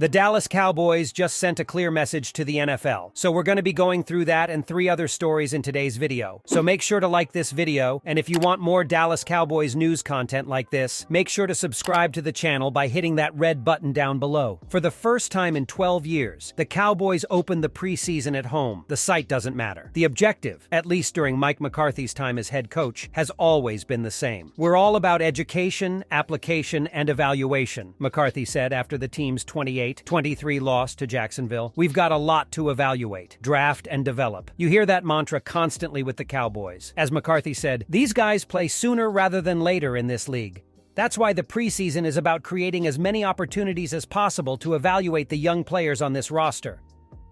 The Dallas Cowboys just sent a clear message to the NFL, so we're going to be going through that and 3 other stories in today's video. So make sure to like this video, and if you want more Dallas Cowboys news content like this, make sure to subscribe to the channel by hitting that red button down below. For the first time in 12 years, the Cowboys opened the preseason at home. The site doesn't matter. The objective, at least during Mike McCarthy's time as head coach, has always been the same. We're all about education, application, and evaluation, McCarthy said after the team's 28-23 loss to Jacksonville. We've got a lot to evaluate, draft, and develop. You hear that mantra constantly with the Cowboys. As McCarthy said, these guys play sooner rather than later in this league. That's why the preseason is about creating as many opportunities as possible to evaluate the young players on this roster.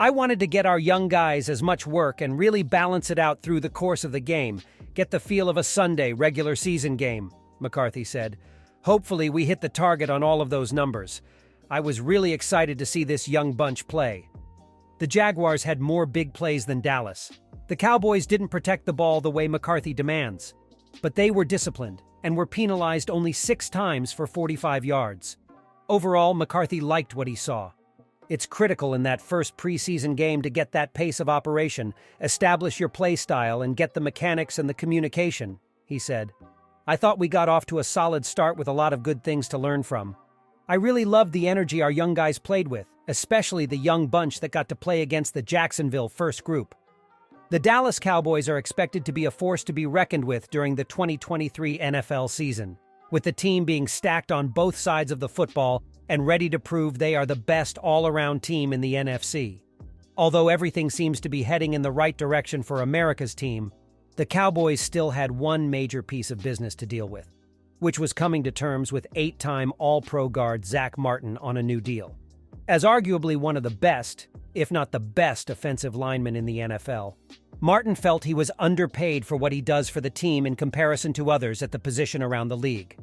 I wanted to get our young guys as much work and really balance it out through the course of the game, get the feel of a Sunday regular season game, McCarthy said. Hopefully we hit the target on all of those numbers. I was really excited to see this young bunch play. The Jaguars had more big plays than Dallas. The Cowboys didn't protect the ball the way McCarthy demands, but they were disciplined and were penalized only 6 times for 45 yards. Overall, McCarthy liked what he saw. It's critical in that first preseason game to get that pace of operation, establish your play style, and get the mechanics and the communication, he said. I thought we got off to a solid start with a lot of good things to learn from. I really loved the energy our young guys played with, especially the young bunch that got to play against the Jacksonville first group. The Dallas Cowboys are expected to be a force to be reckoned with during the 2023 NFL season, with the team being stacked on both sides of the football and ready to prove they are the best all-around team in the NFC. Although everything seems to be heading in the right direction for America's team, the Cowboys still had one major piece of business to deal with, which was coming to terms with 8-time All-Pro guard Zack Martin on a new deal. As arguably one of the best, if not the best, offensive linemen in the NFL, Martin felt he was underpaid for what he does for the team in comparison to others at the position around the league.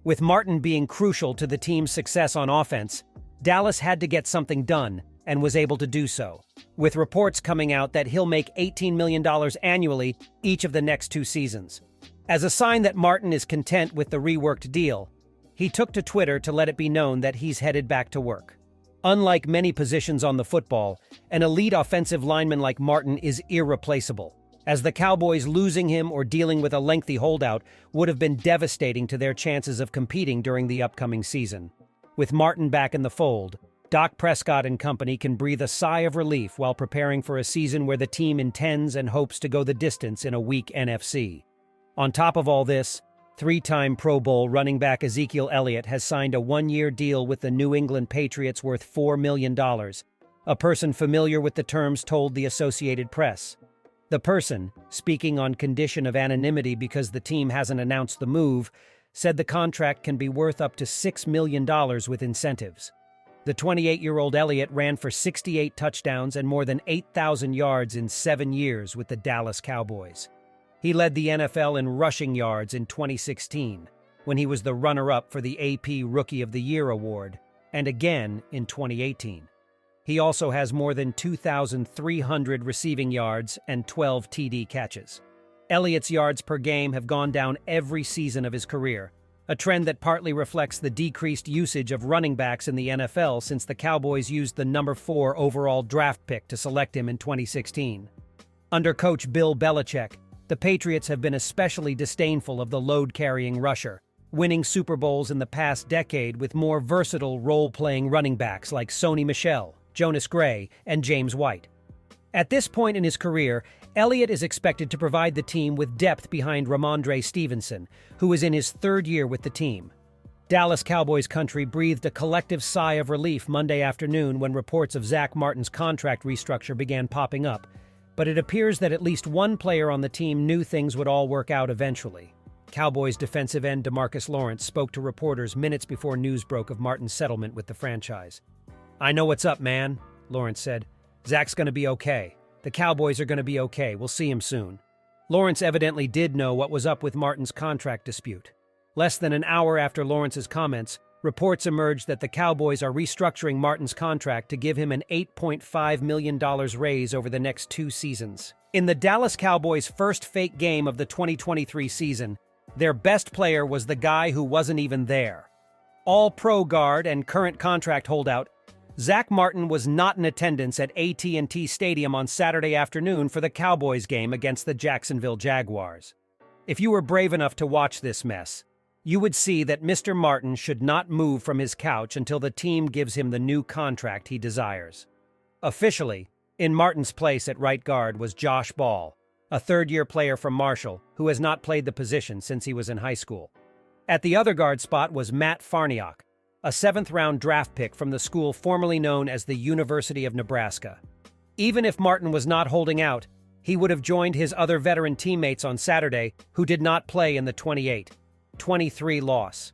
With Martin being crucial to the team's success on offense, Dallas had to get something done and was able to do so, with reports coming out that he'll make $18 million annually each of the next 2 seasons. As a sign that Martin is content with the reworked deal, he took to Twitter to let it be known that he's headed back to work. Unlike many positions on the football, an elite offensive lineman like Martin is irreplaceable, as the Cowboys losing him or dealing with a lengthy holdout would have been devastating to their chances of competing during the upcoming season. With Martin back in the fold, Dak Prescott and company can breathe a sigh of relief while preparing for a season where the team intends and hopes to go the distance in a weak NFC. On top of all this, 3-time Pro Bowl running back Ezekiel Elliott has signed a 1-year deal with the New England Patriots worth $4 million. A person familiar with the terms told the Associated Press. The person, speaking on condition of anonymity because the team hasn't announced the move, said the contract can be worth up to $6 million with incentives. The 28-year-old Elliott ran for 68 touchdowns and more than 8,000 yards in 7 years with the Dallas Cowboys. He led the NFL in rushing yards in 2016, when he was the runner-up for the AP Rookie of the Year award, and again in 2018. He also has more than 2,300 receiving yards and 12 TD catches. Elliott's yards per game have gone down every season of his career, a trend that partly reflects the decreased usage of running backs in the NFL since the Cowboys used the number 4 overall draft pick to select him in 2016. Under coach Bill Belichick, the Patriots have been especially disdainful of the load-carrying rusher, winning Super Bowls in the past decade with more versatile role-playing running backs like Sony Michel, Jonas Gray, and James White. At this point in his career, Elliott is expected to provide the team with depth behind Ramondre Stevenson, who is in his 3rd year with the team. Dallas Cowboys country breathed a collective sigh of relief Monday afternoon when reports of Zack Martin's contract restructure began popping up, but it appears that at least one player on the team knew things would all work out eventually. Cowboys defensive end DeMarcus Lawrence spoke to reporters minutes before news broke of Martin's settlement with the franchise. "I know what's up, man," Lawrence said. "Zack's going to be okay. The Cowboys are going to be okay. We'll see him soon." Lawrence evidently did know what was up with Martin's contract dispute. Less than an hour after Lawrence's comments, reports emerged that the Cowboys are restructuring Martin's contract to give him an $8.5 million raise over the next 2 seasons. In the Dallas Cowboys' first fake game of the 2023 season, their best player was the guy who wasn't even there. All-Pro guard and current contract holdout Zack Martin was not in attendance at AT&T Stadium on Saturday afternoon for the Cowboys game against the Jacksonville Jaguars. If you were brave enough to watch this mess, you would see that Mr. Martin should not move from his couch until the team gives him the new contract he desires. Officially, in Martin's place at right guard was Josh Ball, a third-year player from Marshall who has not played the position since he was in high school. At the other guard spot was Matt Farniok, a seventh-round draft pick from the school formerly known as the University of Nebraska. Even if Martin was not holding out, he would have joined his other veteran teammates on Saturday who did not play in the 28-23 loss.